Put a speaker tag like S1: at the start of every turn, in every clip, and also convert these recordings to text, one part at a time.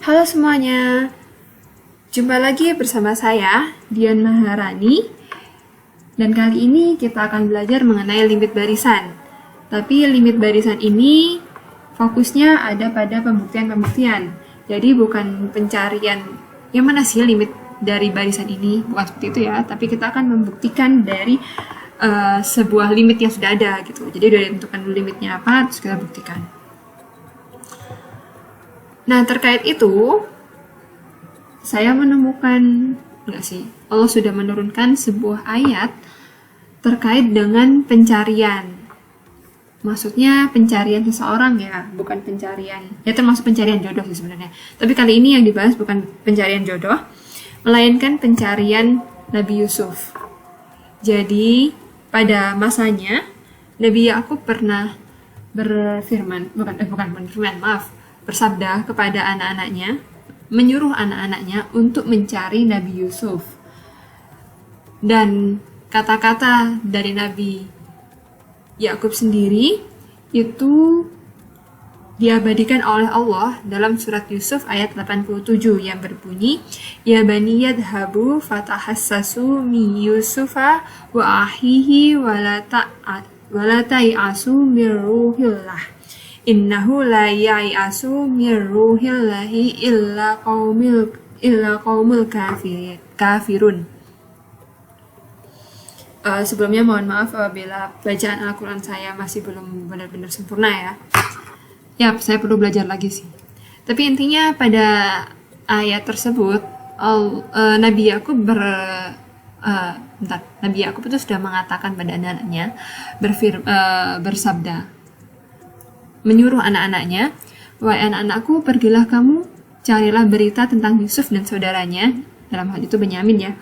S1: Halo semuanya, jumpa lagi bersama saya, Dian Maharani. Dan kali ini kita akan belajar mengenai limit barisan. Tapi limit barisan ini fokusnya ada pada pembuktian-pembuktian. Jadi bukan pencarian yang mana sih limit dari barisan ini, bukan seperti itu ya. Tapi kita akan membuktikan dari sebuah limit yang sudah ada gitu. Jadi udah ditentukan dulu limitnya apa, terus kita buktikan. Nah, terkait itu, saya menemukan, Allah sudah menurunkan sebuah ayat terkait dengan pencarian. Maksudnya pencarian seseorang ya, bukan pencarian, ya termasuk pencarian jodoh sih sebenarnya. Tapi kali ini yang dibahas bukan pencarian jodoh, melainkan pencarian Nabi Yusuf. Jadi, pada masanya, Nabi Yakub pernah bersabda kepada anak-anaknya, menyuruh anak-anaknya untuk mencari Nabi Yusuf. Dan kata-kata dari Nabi Yakub sendiri itu diabadikan oleh Allah dalam surat Yusuf ayat 87 yang berbunyi, Ya bani yadhabu fatahassasu min Yusufa wa ahihi wala ta'iasu min ruhillah. Innahu la ya'iasu min ruhillahi illa qaumul kafirun. Sebelumnya mohon maaf apabila bacaan Al-Quran saya masih belum benar-benar sempurna ya. Ya, saya perlu belajar lagi sih. Tapi intinya pada ayat tersebut Nabi Yakub Nabi Yakub itu sudah mengatakan pada anak-anaknya, bersabda, menyuruh anak-anaknya, wahai anak-anakku, pergilah kamu, carilah berita tentang Yusuf dan saudaranya, dalam hal itu Benyamin ya,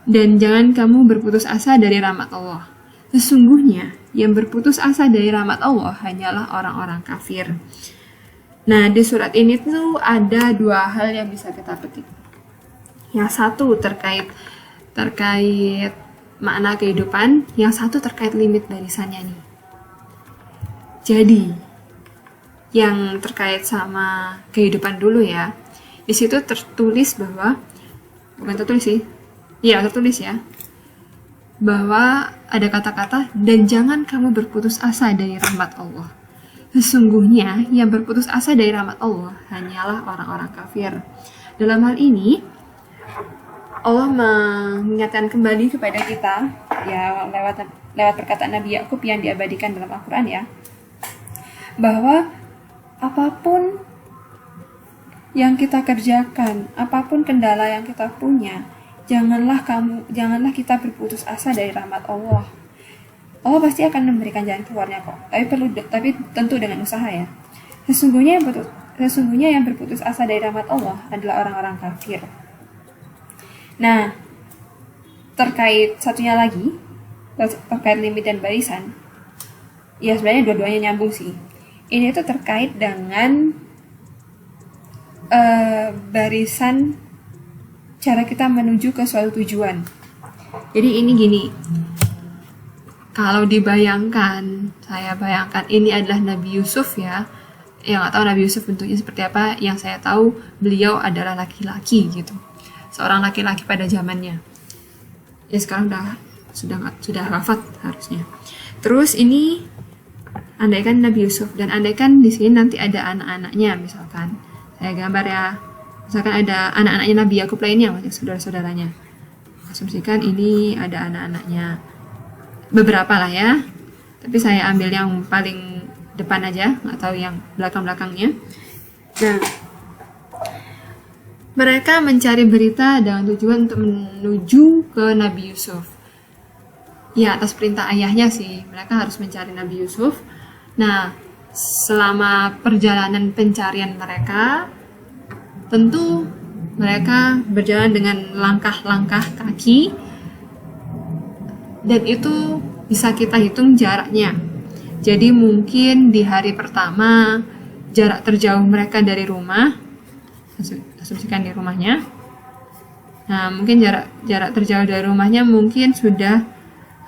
S1: dan jangan kamu berputus asa dari rahmat Allah. Sesungguhnya yang berputus asa dari rahmat Allah hanyalah orang-orang kafir. Nah, di surat ini tuh ada dua hal yang bisa kita petik. Yang satu terkait makna kehidupan, yang satu terkait limit barisannya nih. Jadi, yang terkait sama kehidupan dulu ya. Di situ tertulis bahwa tertulis ya. Bahwa ada kata-kata, dan jangan kamu berputus asa dari rahmat Allah. Sesungguhnya yang berputus asa dari rahmat Allah hanyalah orang-orang kafir. Dalam hal ini, Allah mengingatkan kembali kepada kita ya lewat perkataan Nabi Yakub yang diabadikan dalam Al-Quran ya, bahwa apapun yang kita kerjakan, apapun kendala yang kita punya, janganlah kita berputus asa dari rahmat Allah. Allah pasti akan memberikan jalan keluarnya kok. Tapi tentu dengan usaha ya. Sesungguhnya yang berputus asa dari rahmat Allah adalah orang-orang kafir. Nah, terkait satunya lagi, terkait limit dan barisan, ya sebenarnya dua-duanya nyambung sih. Ini tuh terkait dengan barisan cara kita menuju ke suatu tujuan. Jadi ini gini, kalau saya bayangkan ini adalah Nabi Yusuf ya. Yang nggak tahu Nabi Yusuf bentuknya seperti apa, yang saya tahu beliau adalah laki-laki gitu. Seorang laki-laki pada zamannya. Ya sekarang sudah wafat harusnya. Terus ini andaikan Nabi Yusuf, dan andaikan di sini nanti ada anak-anaknya, misalkan saya gambar ya, misalkan ada anak-anaknya Nabi Yakub lainnya, maksudnya saudara-saudaranya. Asumsikan ini ada anak-anaknya, beberapa lah ya, tapi saya ambil yang paling depan aja, nggak tahu yang belakang-belakangnya. Nah, mereka mencari berita dengan tujuan untuk menuju ke Nabi Yusuf. Ya, atas perintah ayahnya sih, mereka harus mencari Nabi Yusuf. Nah, selama perjalanan pencarian mereka, tentu mereka berjalan dengan langkah-langkah kaki, dan itu bisa kita hitung jaraknya. Jadi mungkin di hari pertama jarak terjauh mereka dari rumah, asumsikan di rumahnya. Nah, mungkin jarak terjauh dari rumahnya mungkin sudah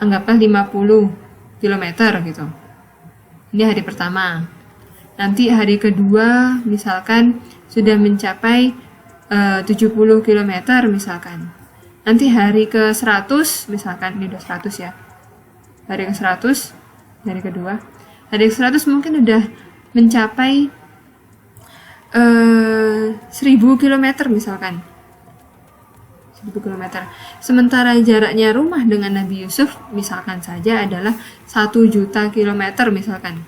S1: anggaplah 50 km gitu. Ini hari pertama. Nanti hari kedua misalkan sudah mencapai 70 km misalkan. Nanti hari ke 100 misalkan, ini udah 100 ya. Hari ke 100, hari kedua. Hari ke 100 mungkin udah mencapai 1000 km misalkan. 1000 km. Sementara jaraknya rumah dengan Nabi Yusuf misalkan saja adalah 1 juta kilometer misalkan.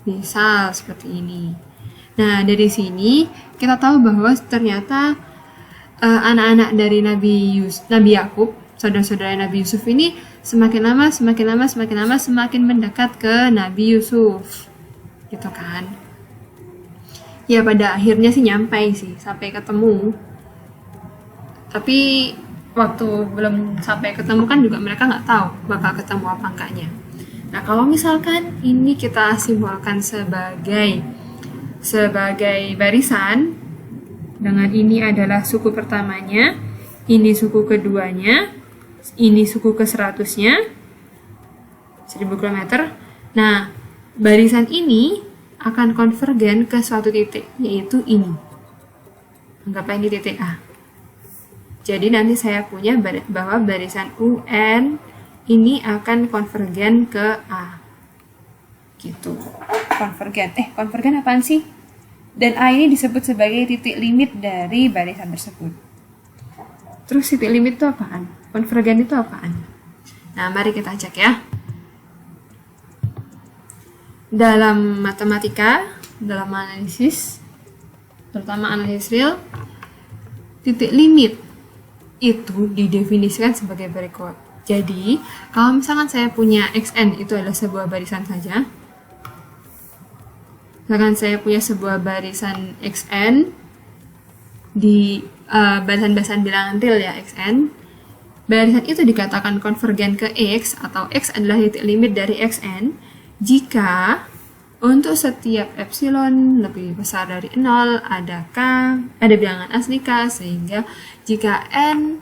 S1: Misal seperti ini. Nah, dari sini kita tahu bahwa ternyata anak-anak dari Nabi Yakub, saudara-saudara Nabi Yusuf ini semakin lama semakin mendekat ke Nabi Yusuf. Gitu kan. Ya pada akhirnya sih sampai ketemu. Tapi waktu belum sampai ketemu kan juga mereka nggak tahu bakal ketemu apa enggaknya. Nah kalau misalkan ini kita simbolkan sebagai barisan, dengan ini adalah suku pertamanya, ini suku keduanya, ini suku ke-100-nya, 1000 km. Nah barisan ini akan konvergen ke suatu titik, yaitu ini. Anggaplah ini titik A. Jadi nanti saya punya bahwa barisan UN ini akan konvergen ke A. Gitu. Konvergen apaan sih? Dan A ini disebut sebagai titik limit dari barisan tersebut. Terus titik limit itu apaan? Konvergen itu apaan? Nah, mari kita cek ya. Dalam matematika, dalam analisis, terutama analisis real, titik limit itu didefinisikan sebagai berikut. Jadi, kalau misalkan saya punya XN itu adalah sebuah barisan saja. Misalkan saya punya sebuah barisan XN di barisan-barisan bilangan real ya XN. Barisan itu dikatakan konvergen ke X atau X adalah titik limit dari XN jika untuk setiap epsilon lebih besar dari 0 ada bilangan asli K, sehingga jika N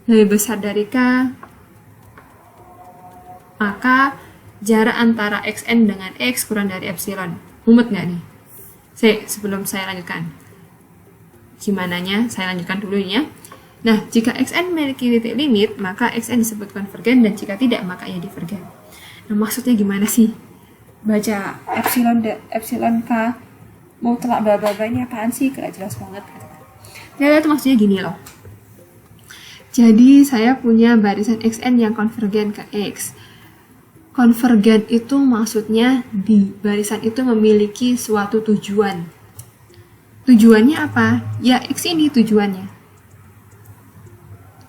S1: lebih besar dari K, maka jarak antara XN dengan X kurang dari epsilon. Mumet nggak nih? Sebelum saya lanjutkan. Gimananya? Saya lanjutkan dulu ya. Nah, jika XN memiliki titik limit, maka XN disebut konvergen, dan jika tidak, maka ia divergen. Nah, maksudnya gimana sih? Baca epsilon K mau telak baba ini apaan sih, gak jelas banget gitu. Jadi itu maksudnya gini loh. Jadi saya punya barisan XN yang konvergen ke X. Konvergen itu maksudnya di barisan itu memiliki suatu tujuan. Tujuannya apa? Ya X ini tujuannya.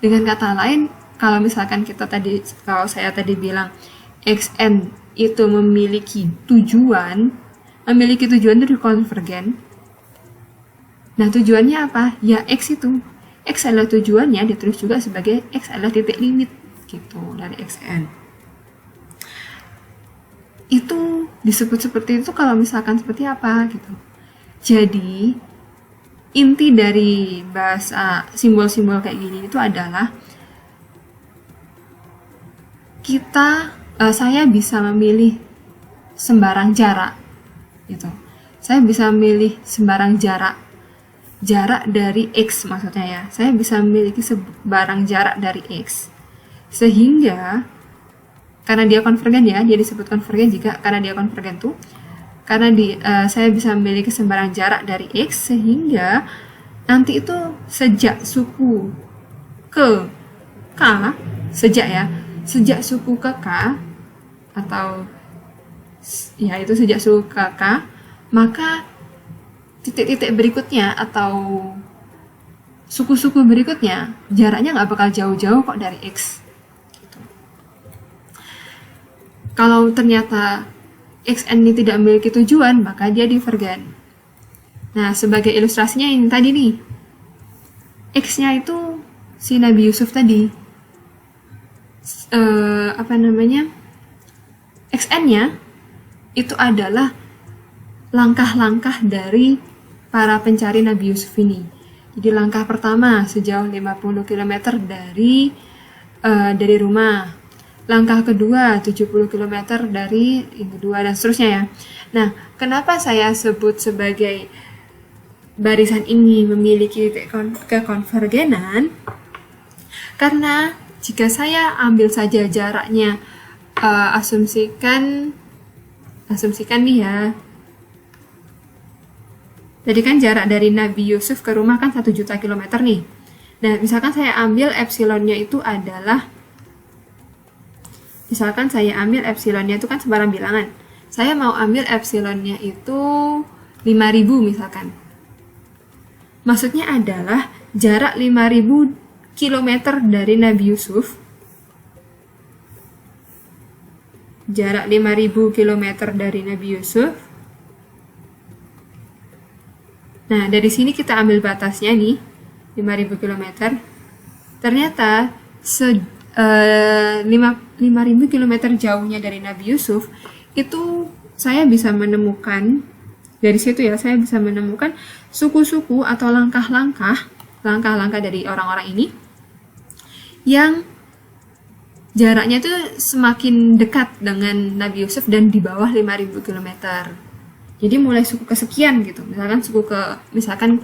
S1: Dengan kata lain, kalau saya tadi bilang XN itu memiliki tujuan itu konvergen. Nah tujuannya apa? Ya X itu. X adalah tujuannya, ditulis juga sebagai X adalah titik limit gitu dari XN. Itu disebut seperti itu kalau misalkan seperti apa gitu. Jadi inti dari bahasa simbol-simbol kayak gini itu adalah saya bisa memilih sembarang jarak gitu. Saya bisa memilih sembarang jarak dari X maksudnya ya. Saya bisa memiliki sembarang jarak dari X. Sehingga karena dia konvergen ya, dia disebut konvergen karena dia konvergen tuh. Karena saya bisa memiliki sembarang jarak dari X, sehingga nanti itu sejak suku ke K, sejak suku ke K, atau ya itu sejak suku ke K, maka titik-titik berikutnya atau suku-suku berikutnya jaraknya nggak bakal jauh-jauh kok dari X gitu. Kalau ternyata XN ini tidak memiliki tujuan, maka dia divergen. Nah, sebagai ilustrasinya ini tadi nih, X-nya itu si Nabi Yusuf tadi, XN-nya itu adalah langkah-langkah dari para pencari Nabi Yusuf ini. Jadi langkah pertama sejauh 50 km dari rumah. Langkah kedua 70 km dari yang kedua dan seterusnya ya. Nah, kenapa saya sebut sebagai barisan ini memiliki titik kekonvergenan? Karena jika saya ambil saja jaraknya, asumsikan nih ya. Tadi kan jarak dari Nabi Yusuf ke rumah kan 1 juta kilometer nih. Nah, misalkan saya ambil epsilonnya itu adalah, misalkan saya ambil epsilonnya itu kan sembarang bilangan. Saya mau ambil epsilonnya itu 5.000 misalkan. Maksudnya adalah jarak 5.000 kilometer dari Nabi Yusuf. Jarak 5.000 kilometer dari Nabi Yusuf. Nah, dari sini kita ambil batasnya nih, 5.000 km. Ternyata 5.000 km jauhnya dari Nabi Yusuf, itu saya bisa menemukan, dari situ ya, saya bisa menemukan suku-suku atau langkah-langkah dari orang-orang ini yang jaraknya itu semakin dekat dengan Nabi Yusuf dan di bawah 5.000 km. Jadi mulai suku kesekian gitu. Misalkan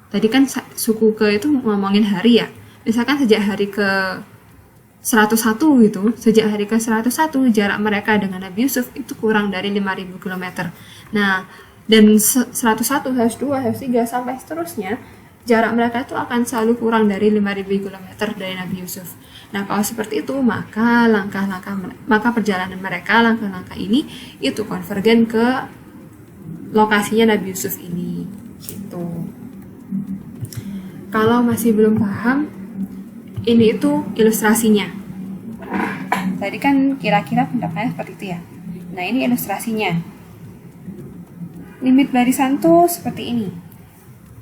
S1: tadi kan suku ke itu ngomongin hari ya. Misalkan sejak hari ke 101 gitu. Sejak hari ke 101 jarak mereka dengan Nabi Yusuf itu kurang dari 5.000 km. Nah, dan 101, 102, 103 sampai seterusnya, jarak mereka itu akan selalu kurang dari 5.000 km dari Nabi Yusuf. Nah, kalau seperti itu, maka perjalanan mereka, langkah-langkah ini itu konvergen ke lokasinya Nabi Yusuf ini. Gitu. Kalau masih belum paham, ini itu ilustrasinya. Tadi kan kira-kira pendapatnya seperti itu ya. Nah, ini ilustrasinya. Limit barisan tuh seperti ini.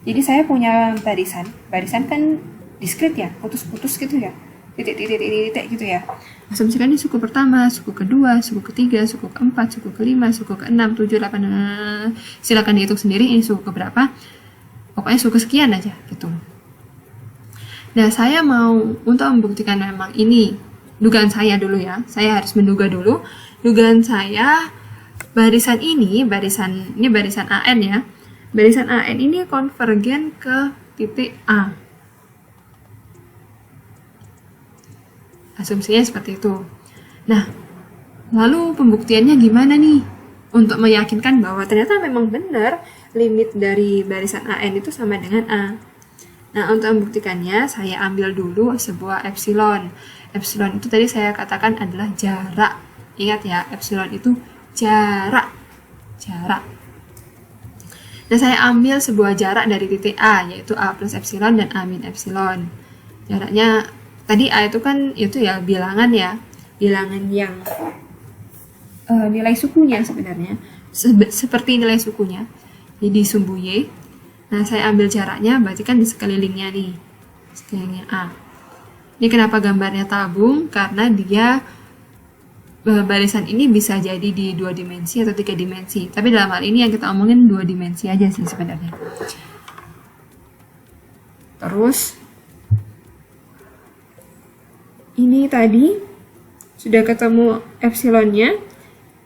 S1: Jadi saya punya barisan kan diskrit ya, putus-putus gitu ya. Titik gitu ya. Asumsikan ini suku pertama, suku kedua, suku ketiga, suku keempat, suku kelima, suku keenam, 7, 8, silakan dihitung sendiri ini suku keberapa. Pokoknya suku sekian aja gitu. Nah, saya mau untuk membuktikan memang ini dugaan saya dulu ya. Saya harus menduga dulu. Dugaan saya barisan AN ya. Barisan AN ini konvergen ke titik A. Asumsinya seperti itu. Nah, lalu pembuktiannya gimana nih? Untuk meyakinkan bahwa ternyata memang benar limit dari barisan AN itu sama dengan A. Nah, untuk membuktikannya, saya ambil dulu sebuah epsilon. Epsilon itu tadi saya katakan adalah jarak. Ingat ya, epsilon itu jarak. Nah, saya ambil sebuah jarak dari titik A, yaitu A plus epsilon dan A min epsilon. Jaraknya tadi A itu kan itu ya bilangan yang nilai sukunya sebenarnya seperti nilai sukunya, jadi sumbu Y. Nah, saya ambil jaraknya, berarti kan di sekelilingnya nih, sekelilingnya A. Ini kenapa gambarnya tabung? Karena dia barisan ini bisa jadi di 2 dimensi atau 3 dimensi. Tapi dalam hal ini yang kita omongin 2 dimensi aja sih sebenarnya. Terus ini tadi sudah ketemu epsilonnya,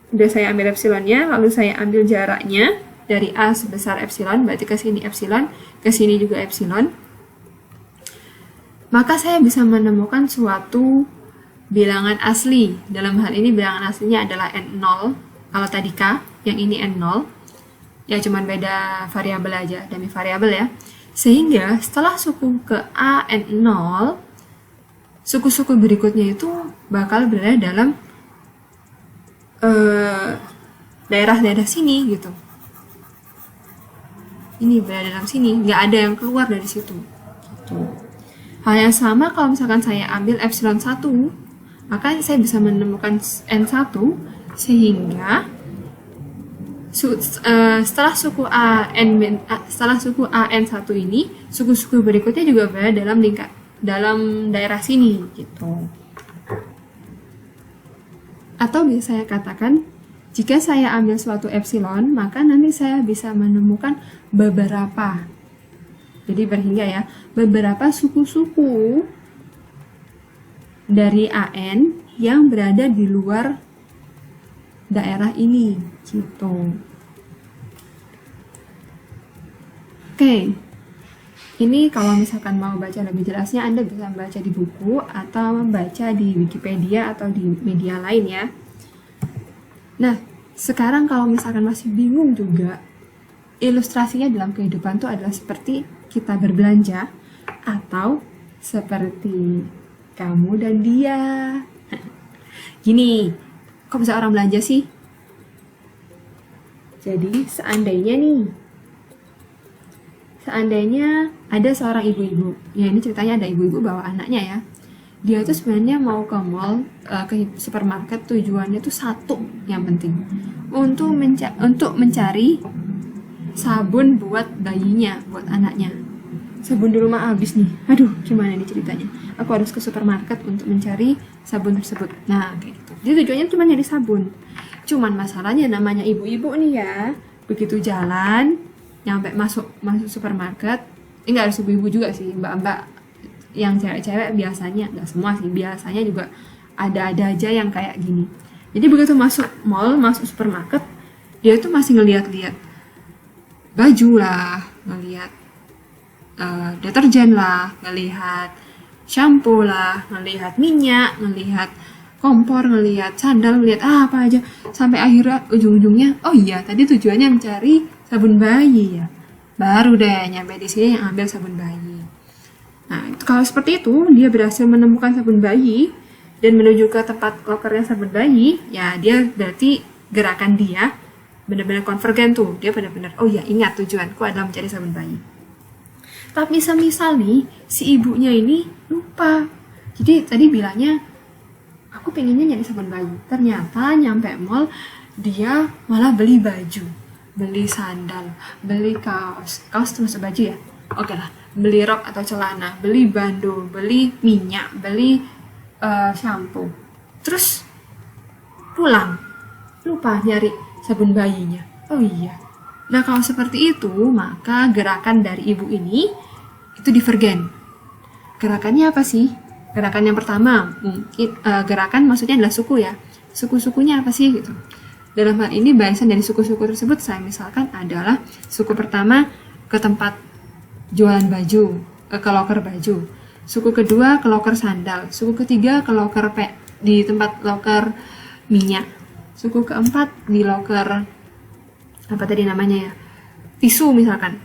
S1: udah saya ambil epsilonnya, lalu saya ambil jaraknya dari A sebesar epsilon, berarti ke sini epsilon, ke sini juga epsilon. Maka saya bisa menemukan suatu bilangan asli. Dalam hal ini bilangan aslinya adalah N0, kalau tadi K, yang ini N0. Ya cuman beda variabel aja, dummy variabel ya. Sehingga setelah suku ke A N0, suku-suku berikutnya itu bakal berada dalam daerah-daerah sini gitu. Ini berada dalam sini, nggak ada yang keluar dari situ. Gitu. Hal yang sama kalau misalkan saya ambil epsilon 1, maka saya bisa menemukan N1 sehingga setelah suku AN1 ini, suku-suku berikutnya juga berada dalam daerah sini gitu. Atau bisa saya katakan, jika saya ambil suatu epsilon, maka nanti saya bisa menemukan beberapa, jadi berhingga ya, beberapa suku-suku dari AN yang berada di luar daerah ini gitu. Oke, ini kalau misalkan mau baca lebih jelasnya Anda bisa baca di buku atau membaca di Wikipedia atau di media lain ya. Nah, sekarang kalau misalkan masih bingung juga, ilustrasinya dalam kehidupan itu adalah seperti kita berbelanja atau seperti kamu dan dia. Gini, kok bisa orang belanja sih? Jadi seandainya ada seorang ibu-ibu, ya ini ceritanya ada ibu-ibu bawa anaknya ya. Dia tuh sebenarnya mau ke mall, ke supermarket, tujuannya tuh satu yang penting, untuk mencari sabun buat bayinya, buat anaknya. Sabun di rumah habis nih, aduh gimana nih ceritanya, aku harus ke supermarket untuk mencari sabun tersebut. Nah kayak gitu, dia tujuannya cuma nyari sabun. Cuman masalahnya namanya ibu-ibu nih ya, begitu jalan nyampe masuk supermarket, nggak harus ibu-ibu juga sih, mbak-mbak yang cewek-cewek biasanya, nggak semua sih, biasanya juga ada aja yang kayak gini. Jadi begitu masuk mall, masuk supermarket, dia tuh masih ngeliat-liat baju lah, ngeliat deterjen lah, ngelihat shampoo lah, ngelihat minyak, ngelihat kompor, ngelihat sandal, ngelihat apa aja, sampai akhirnya ujung-ujungnya, oh iya tadi tujuannya mencari sabun bayi ya, baru deh nyampe di sini yang ambil sabun bayi. Nah kalau seperti itu dia berhasil menemukan sabun bayi dan menuju ke tempat lokernya sabun bayi, ya dia berarti gerakan dia benar-benar konvergen tuh, dia benar-benar oh ya ingat tujuanku adalah mencari sabun bayi. Tapi semisal nih si ibunya ini lupa, jadi tadi bilangnya aku pengennya nyari sabun bayi, ternyata nyampe mall dia malah beli baju, beli sandal, beli kaos termasuk baju ya, oke lah, beli rok atau celana, beli bando, beli minyak, beli shampoo, terus pulang lupa nyari sabun bayinya. Oh iya. Nah kalau seperti itu, maka gerakan dari ibu ini itu divergen. Gerakannya apa sih? Gerakan yang pertama mungkin gerakan maksudnya adalah suku ya. Suku-sukunya apa sih gitu? Dalam hal ini barisan dari suku-suku tersebut saya misalkan adalah suku pertama ke tempat jualan baju, ke loker baju. Suku kedua ke loker sandal. Suku ketiga ke loker di tempat loker minyak. Suku keempat di loker apa tadi namanya ya, tisu misalkan,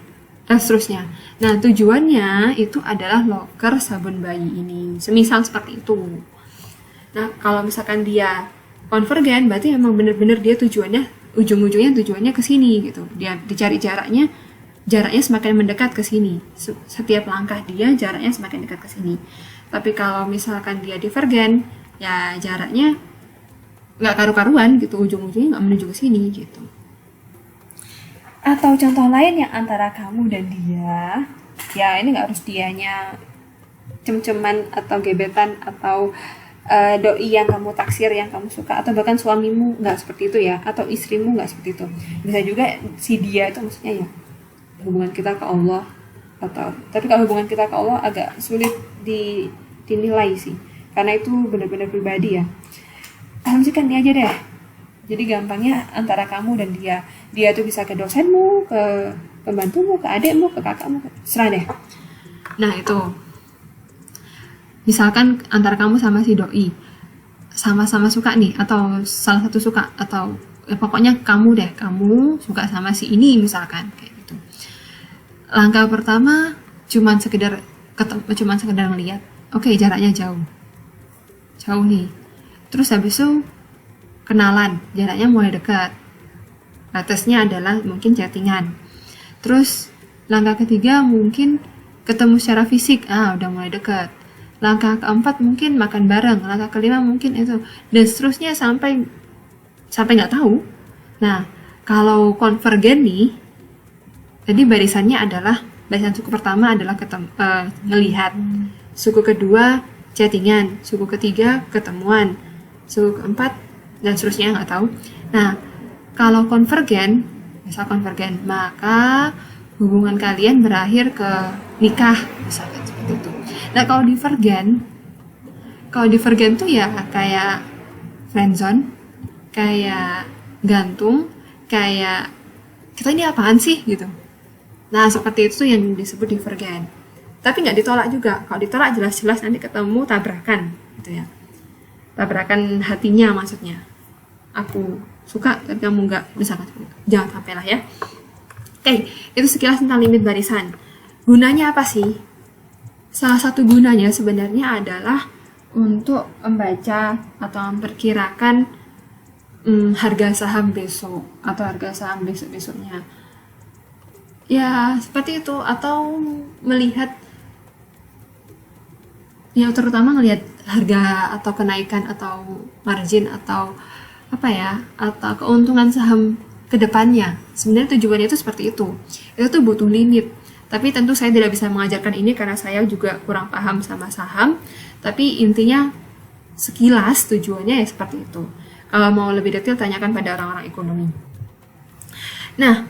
S1: dan seterusnya. Nah tujuannya itu adalah loker sabun bayi ini, semisal seperti itu. Nah kalau misalkan dia konvergen, berarti emang bener-bener dia tujuannya, ujung-ujungnya tujuannya ke sini gitu. Dia dicari jaraknya semakin mendekat ke sini. Setiap langkah dia jaraknya semakin dekat ke sini. Tapi kalau misalkan dia divergen, ya jaraknya nggak karu-karuan gitu, ujung-ujungnya nggak menuju ke sini gitu. Atau contoh lain yang antara kamu dan dia, ya ini nggak harus dianya cem-ceman atau gebetan atau doi yang kamu taksir, yang kamu suka, atau bahkan suamimu nggak seperti itu ya, atau istrimu nggak seperti itu. Bisa juga si dia itu maksudnya ya hubungan kita ke Allah, tapi kalau hubungan kita ke Allah agak sulit dinilai sih, karena itu benar-benar pribadi ya. Lanjutkan dia aja deh. Jadi gampangnya antara kamu dan dia tuh bisa ke dosenmu, ke pembantumu, ke adekmu, ke kakakmu, serah deh. Nah itu misalkan antara kamu sama si doi sama-sama suka nih, atau salah satu suka, atau ya pokoknya kamu suka sama si ini misalkan kayak gitu. Langkah pertama cuman sekedar ngeliat, oke, jaraknya jauh nih. Terus habis itu kenalan, jaraknya mulai dekat. Batasnya adalah mungkin chattingan. Terus langkah ketiga mungkin ketemu secara fisik, udah mulai dekat. Langkah keempat mungkin makan bareng, langkah kelima mungkin itu, dan seterusnya sampai nggak tahu. Nah kalau konvergen nih, tadi barisan suku pertama adalah ngelihat, suku kedua chattingan, suku ketiga ketemuan, suku keempat dan seterusnya nggak tahu. Nah kalau konvergen, maka hubungan kalian berakhir ke nikah misalkan seperti itu. Nah kalau divergen, Kalau divergen tuh ya kayak friendzone, kayak gantung, kayak kita ini apaan sih gitu. Nah seperti itu tuh yang disebut divergen. Tapi nggak ditolak juga. Kalau ditolak jelas-jelas nanti ketemu tabrakan gitu ya. Tabrakan hatinya maksudnya. Aku suka tapi kamu nggak, misalkan. Jangan sampai lah ya. Oke, itu sekilas tentang limit barisan. Gunanya apa sih? Salah satu gunanya sebenarnya adalah untuk membaca atau memperkirakan harga saham besok atau harga saham besok-besoknya. Ya, seperti itu. Atau melihat, ya terutama melihat harga atau kenaikan atau margin atau apa ya, atau keuntungan saham ke depannya. Sebenarnya tujuannya itu seperti itu. Itu tuh butuh limit. Tapi tentu saya tidak bisa mengajarkan ini karena saya juga kurang paham sama saham. Tapi intinya sekilas tujuannya ya seperti itu. Kalau mau lebih detail tanyakan pada orang-orang ekonomi. Nah,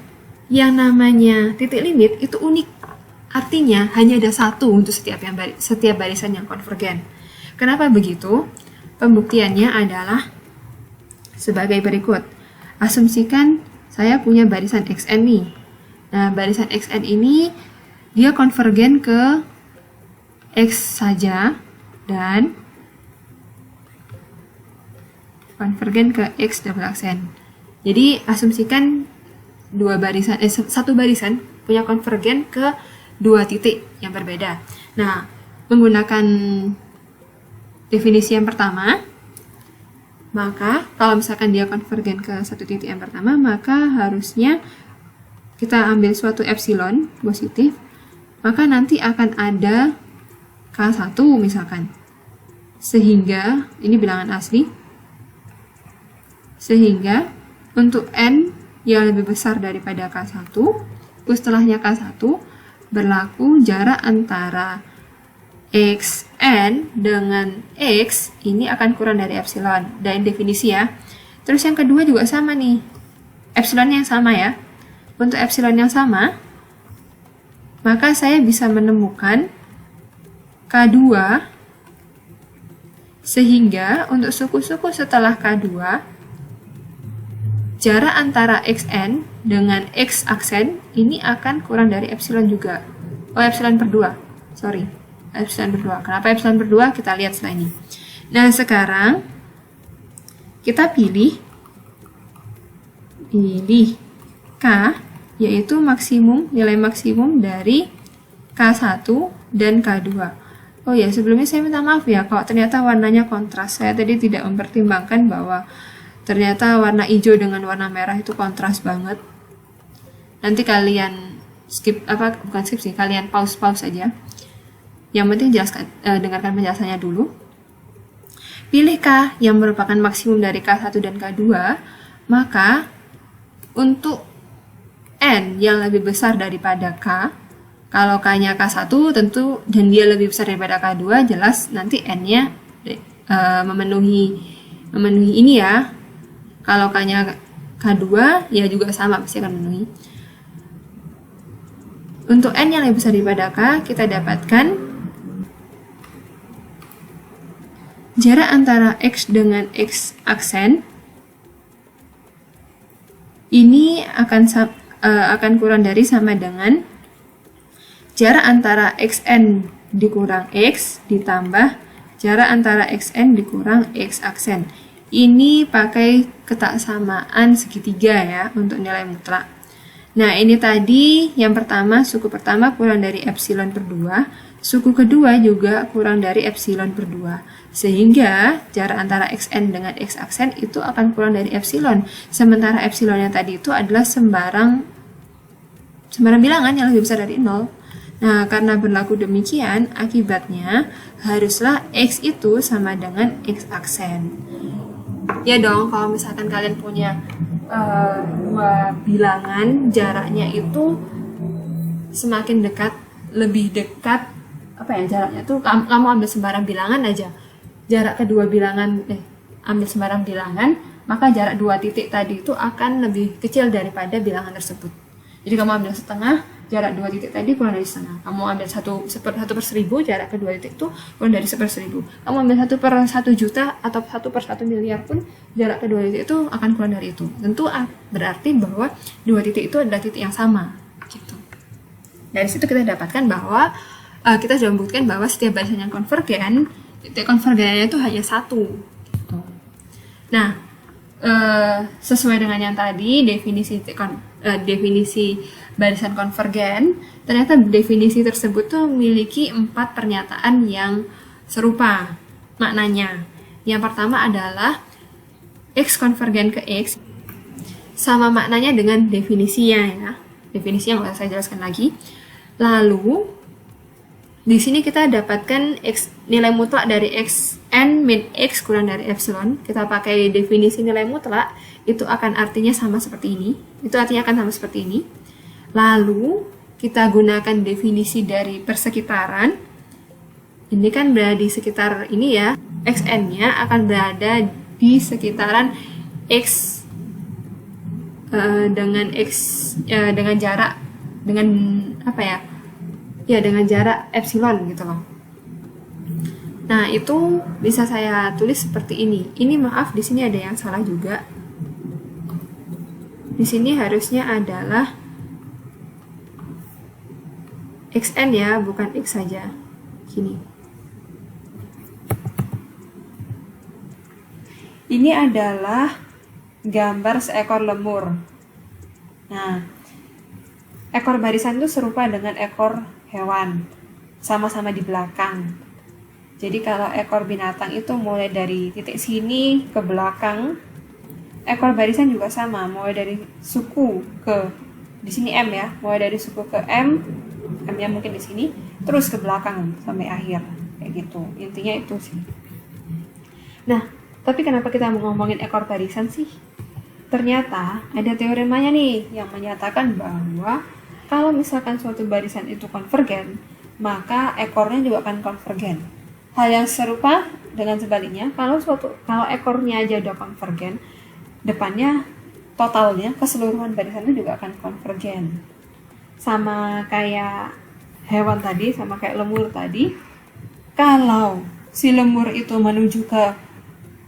S1: yang namanya titik limit itu unik. Artinya hanya ada satu untuk setiap barisan yang konvergen. Kenapa begitu? Pembuktiannya adalah sebagai berikut. Asumsikan saya punya barisan XN nih. Nah, barisan XN ini dia konvergen ke X saja dan konvergen ke X double aksen. Jadi asumsikan satu barisan punya konvergen ke dua titik yang berbeda. Nah, menggunakan definisi yang pertama, maka kalau misalkan dia konvergen ke satu titik yang pertama, maka harusnya kita ambil suatu epsilon positif, maka nanti akan ada K1 misalkan. Sehingga, ini bilangan asli, sehingga untuk N yang lebih besar daripada K1, setelahnya K1, berlaku jarak antara XN dengan X ini akan kurang dari epsilon. Dan definisi ya. Terus yang kedua juga sama nih. Epsilon yang sama ya. Untuk epsilon yang sama, maka saya bisa menemukan K2 sehingga untuk suku-suku setelah K2 jarak antara XN dengan X aksen ini akan kurang dari epsilon juga. Oh, epsilon per 2. Sorry. Epsilon per 2. Kenapa epsilon per 2? Kita lihat setelah ini. Nah, sekarang kita pilih K, yaitu nilai maksimum dari K1 dan K2. Oh ya, sebelumnya saya minta maaf ya kalau ternyata warnanya kontras. Saya tadi tidak mempertimbangkan bahwa ternyata warna hijau dengan warna merah itu kontras banget. Nanti kalian bukan skip sih, kalian pause saja. Yang penting dengarkan penjelasannya dulu. Pilih K yang merupakan maksimum dari K1 dan K2, maka untuk N yang lebih besar daripada K, kalau K-nya K1 tentu dan dia lebih besar daripada K2, jelas nanti N-nya memenuhi ini ya. Kalau K-nya K2 ya juga sama, pasti akan memenuhi. Untuk N yang lebih besar daripada K, kita dapatkan jarak antara X dengan X aksen ini akan kurang dari sama dengan jarak antara XN dikurang X ditambah jarak antara XN dikurang X aksen. Ini pakai ketaksamaan segitiga ya untuk nilai mutlak. Nah, ini tadi yang pertama, suku pertama kurang dari epsilon per 2, suku kedua juga kurang dari epsilon per 2. Sehingga jarak antara XN dengan X aksen itu akan kurang dari epsilon. Sementara epsilon yang tadi itu adalah sembarang bilangan yang lebih besar dari 0. Nah, karena berlaku demikian, akibatnya haruslah X itu sama dengan X aksen. Ya dong, kalau misalkan kalian punya dua bilangan, jaraknya itu semakin dekat, lebih dekat, jaraknya tuh kamu ambil sembarang bilangan aja. Jarak kedua bilangan, ambil sembarang bilangan, maka jarak dua titik tadi itu akan lebih kecil daripada bilangan tersebut. Jadi kamu ambil setengah, jarak 2 titik tadi kurang dari setengah. Kamu ambil 1/1000, jarak ke 2 titik itu kurang dari 1/1000. Kamu ambil 1/1.000.000 atau 1/1 miliar pun, jarak ke 2 titik itu akan kurang dari itu. Tentu berarti bahwa 2 titik itu adalah titik yang sama gitu. Dari situ kita dapatkan bahwa kita sudah membuktikan bahwa setiap barisan yang konvergen, titik konvergennya itu hanya satu gitu. Nah, sesuai dengan yang tadi definisi barisan konvergen, ternyata definisi tersebut tuh memiliki 4 pernyataan yang serupa maknanya. Yang pertama adalah X konvergen ke X sama maknanya dengan definisinya ya. Definisinya nggak usah saya jelaskan lagi. Lalu di sini kita dapatkan nilai mutlak dari xn min x kurang dari epsilon. Kita pakai definisi nilai mutlak, itu akan artinya sama seperti ini. Itu artinya akan sama seperti ini. Lalu kita gunakan definisi dari persekitaran. Ini kan berada di sekitar ini ya. Xn-nya akan berada di sekitaran x dengan dengan jarak dengan apa ya? Ya, dengan jarak epsilon gitu loh. Nah, itu bisa saya tulis seperti ini. Ini maaf, di sini ada yang salah juga. Di sini harusnya adalah xn ya, bukan x saja. Gini. Ini adalah gambar seekor lemur. Nah, ekor barisan itu serupa dengan ekor hewan, sama-sama di belakang. Jadi kalau ekor binatang itu mulai dari titik sini ke belakang, ekor barisan juga sama, mulai dari suku ke di sini M ya, mulai dari suku ke M-nya mungkin di sini, terus ke belakang sampai akhir, kayak gitu. Intinya itu sih. Nah, tapi kenapa kita mau ngomongin ekor barisan sih? Ternyata ada teoremanya nih yang menyatakan bahwa kalau misalkan suatu barisan itu konvergen, maka ekornya juga akan konvergen. Hal yang serupa dengan sebaliknya, kalau ekornya aja udah konvergen, depannya totalnya keseluruhan barisan itu juga akan konvergen. Sama kayak hewan tadi, sama kayak lemur tadi. Kalau si lemur itu menuju ke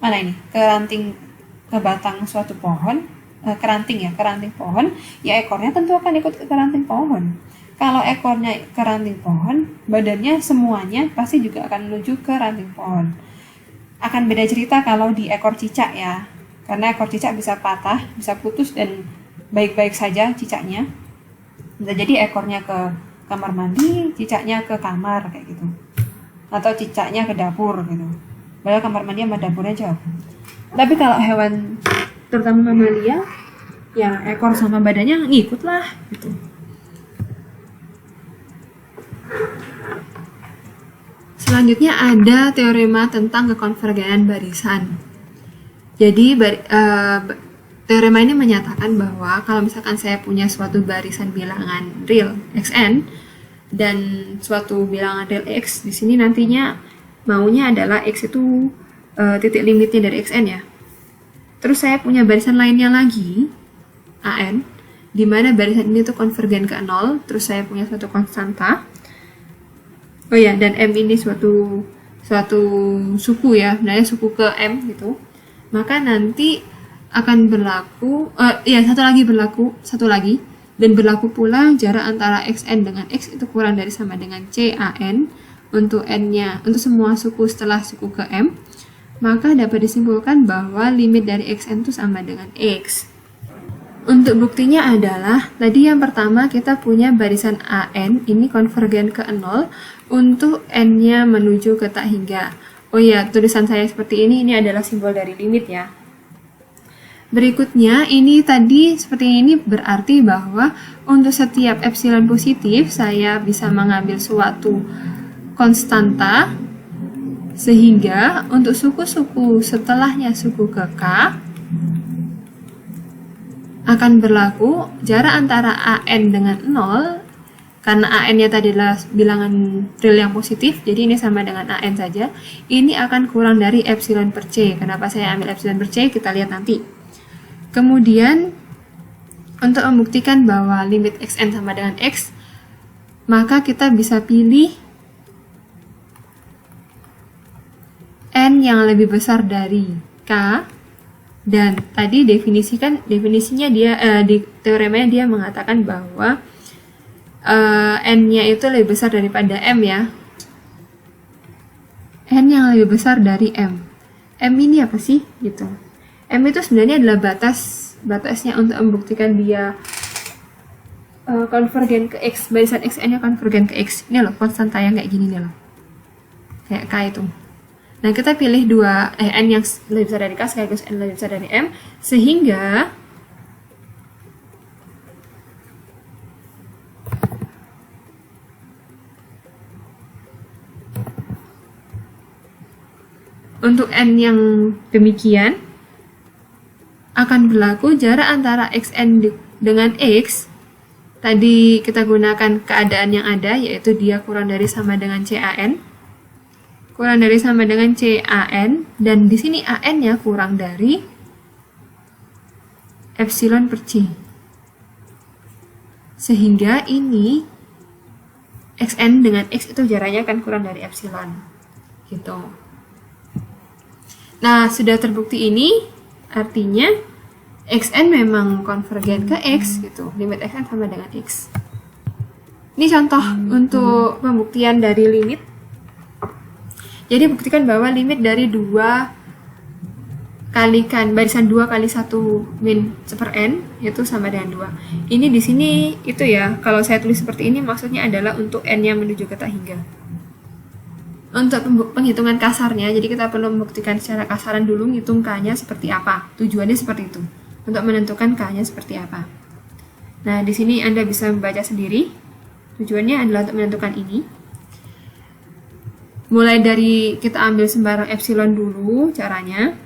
S1: mana ini? Ke batang suatu pohon, keranting pohon, ya ekornya tentu akan ikut ke keranting pohon. Kalau ekornya ke ranting pohon, badannya semuanya pasti juga akan menuju ke ranting pohon. Akan beda cerita kalau di ekor cicak ya, karena ekor cicak bisa patah, bisa putus dan baik-baik saja cicaknya. Bisa jadi ekornya ke kamar mandi, cicaknya ke kamar kayak gitu, atau cicaknya ke dapur gitu. Padahal kamar mandi sama dapurnya jauh. Tapi kalau hewan terutama mamalia, ya ekor sama badannya ngikut lah gitu. Selanjutnya ada teorema tentang kekonvergenan barisan. Jadi teorema ini menyatakan bahwa kalau misalkan saya punya suatu barisan bilangan real xn dan suatu bilangan real x, di sini nantinya maunya adalah x itu titik limitnya dari xn ya. Terus saya punya barisan lainnya lagi, an, di mana barisan ini tuh konvergen ke 0, terus saya punya suatu konstanta. Oh ya, dan M ini suatu suku ya, sebenarnya suku ke M gitu. Maka nanti akan berlaku, satu lagi, dan berlaku pula jarak antara xn dengan x itu kurang dari sama dengan CAN untuk n-nya, untuk semua suku setelah suku ke M. Maka dapat disimpulkan bahwa limit dari xn itu sama dengan x. Untuk buktinya adalah, tadi yang pertama kita punya barisan AN, ini konvergen ke 0 untuk n-nya menuju ke tak hingga. Oh ya, tulisan saya seperti ini adalah simbol dari limit ya. Berikutnya, ini tadi seperti ini berarti bahwa untuk setiap epsilon positif, saya bisa mengambil suatu konstanta, sehingga untuk suku-suku setelahnya suku ke K, akan berlaku jarak antara AN dengan 0, karena AN-nya tadi adalah bilangan real yang positif, jadi ini sama dengan AN saja, ini akan kurang dari epsilon per C. Kenapa saya ambil epsilon per C? Kita lihat nanti. Kemudian, Untuk membuktikan bahwa limit xn sama dengan x, maka kita bisa pilih n yang lebih besar dari k, dan tadi definisinya dia di teoremanya dia mengatakan bahwa n-nya itu lebih besar daripada m ya. N yang lebih besar dari m. M ini apa sih gitu? M itu sebenarnya adalah batasnya untuk membuktikan dia konvergen ke x, barisan xn-nya konvergen ke x. Ini loh konstanta yang kayak gini nih loh, kayak k itu. Nah kita pilih n yang lebih besar dari k sekaligus n lebih besar dari m, sehingga untuk n yang demikian akan berlaku jarak antara xn dengan x. Tadi kita gunakan keadaan yang ada, yaitu dia kurang dari sama dengan CAN. Kurang dari sama dengan CAN, dan di sini AN-nya kurang dari epsilon per C. Sehingga ini xn dengan x itu jaraknya akan kurang dari epsilon. Gitu. Nah, sudah terbukti ini, artinya xn memang konvergen ke x gitu. Limit xn sama dengan x. Ini contoh untuk pembuktian dari limit. Jadi buktikan bahwa limit dari 2 kalikan barisan 2 kali 1 min per n itu sama dengan 2. Ini di sini itu ya, kalau saya tulis seperti ini maksudnya adalah untuk n-nya menuju ke tak hingga. Untuk penghitungan kasarnya, jadi kita perlu membuktikan secara kasaran dulu ngitung k-nya seperti apa. Tujuannya seperti itu, untuk menentukan k-nya seperti apa. Nah, di sini Anda bisa membaca sendiri. Tujuannya adalah untuk menentukan ini. Mulai dari kita ambil sembarang epsilon dulu caranya.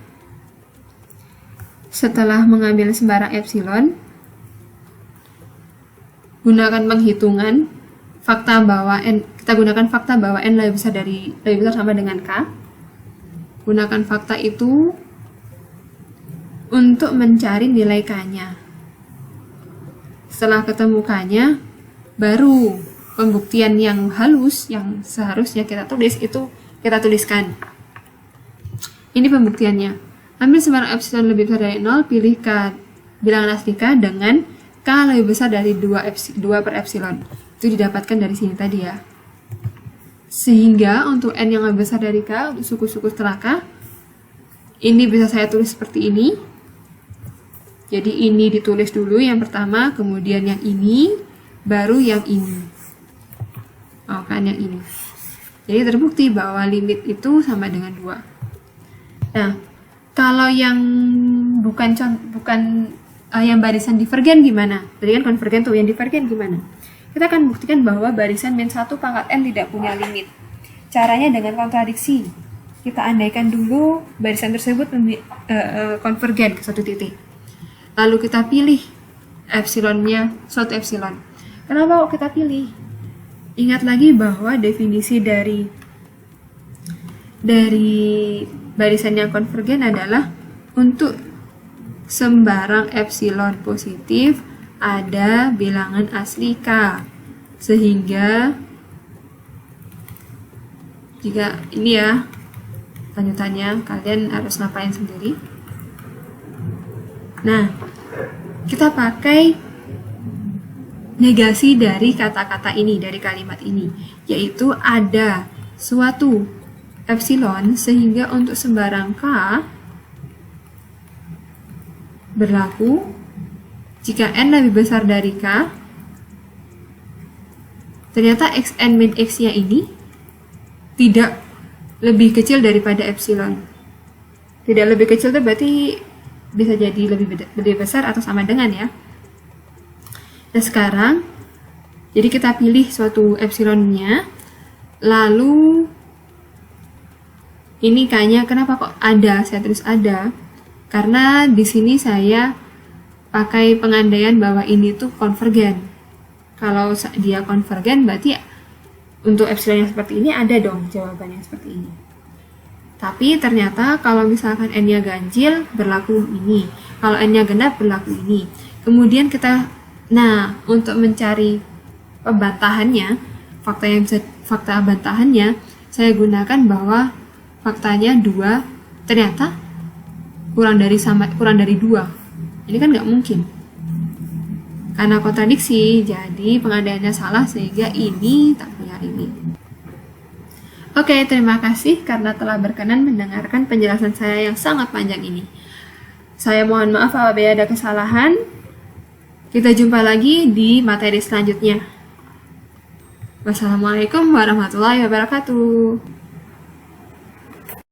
S1: Setelah mengambil sembarang epsilon, gunakan penghitungan fakta bahwa n, kita gunakan fakta bahwa n lebih besar sama dengan k. Gunakan fakta itu untuk mencari nilai k-nya. Setelah ketemu k-nya, baru pembuktian yang halus yang seharusnya kita tulis itu kita tuliskan. Ini pembuktiannya. Ambil sembarang epsilon lebih besar dari 0, pilih k bilangan asli k dengan k lebih besar dari 2 per epsilon. Itu didapatkan dari sini tadi ya. Sehingga untuk n yang lebih besar dari k, untuk suku-suku setelah k, ini bisa saya tulis seperti ini. Jadi ini ditulis dulu yang pertama, kemudian yang ini, baru yang ini. Oh, kan yang ini. Jadi terbukti bahwa limit itu sama dengan 2. Nah, kalau yang bukan yang barisan divergen gimana? Tadi kan konvergen tuh, yang divergen gimana? Kita akan buktikan bahwa barisan min 1 pangkat n tidak punya limit. Caranya dengan kontradiksi. Kita andaikan dulu barisan tersebut konvergen ke suatu titik. Lalu kita pilih epsilonnya suatu epsilon. Kenapa kok kita pilih? Ingat lagi bahwa definisi dari barisan yang konvergen adalah untuk sembarang epsilon positif ada bilangan asli k. Sehingga jika ini ya lanjutannya, kalian harus ngapain sendiri. Nah, kita pakai negasi dari kata-kata ini, dari kalimat ini, yaitu ada suatu epsilon sehingga untuk sembarang k berlaku jika n lebih besar dari k, ternyata xn min x-nya ini tidak lebih kecil daripada epsilon. Tidak lebih kecil itu berarti bisa jadi lebih besar atau sama dengan ya. Nah sekarang, jadi kita pilih suatu epsilonnya, lalu ini k-nya kenapa kok ada? Saya tulis ada, karena di sini saya pakai pengandaian bahwa ini tuh konvergen. Kalau dia konvergen berarti untuk epsilon yang seperti ini ada dong jawabannya seperti ini. Tapi ternyata kalau misalkan n-nya ganjil berlaku ini, kalau n-nya genap berlaku ini. Kemudian untuk mencari pembantahannya, fakta bantahannya, saya gunakan bahwa faktanya 2, ternyata kurang dari 2. Ini kan nggak mungkin. Karena kontradiksi, jadi pengadaannya salah sehingga ini tak punya ini. Oke, terima kasih karena telah berkenan mendengarkan penjelasan saya yang sangat panjang ini. Saya mohon maaf apabila ada kesalahan. Kita jumpa lagi di materi selanjutnya. Wassalamualaikum warahmatullahi wabarakatuh.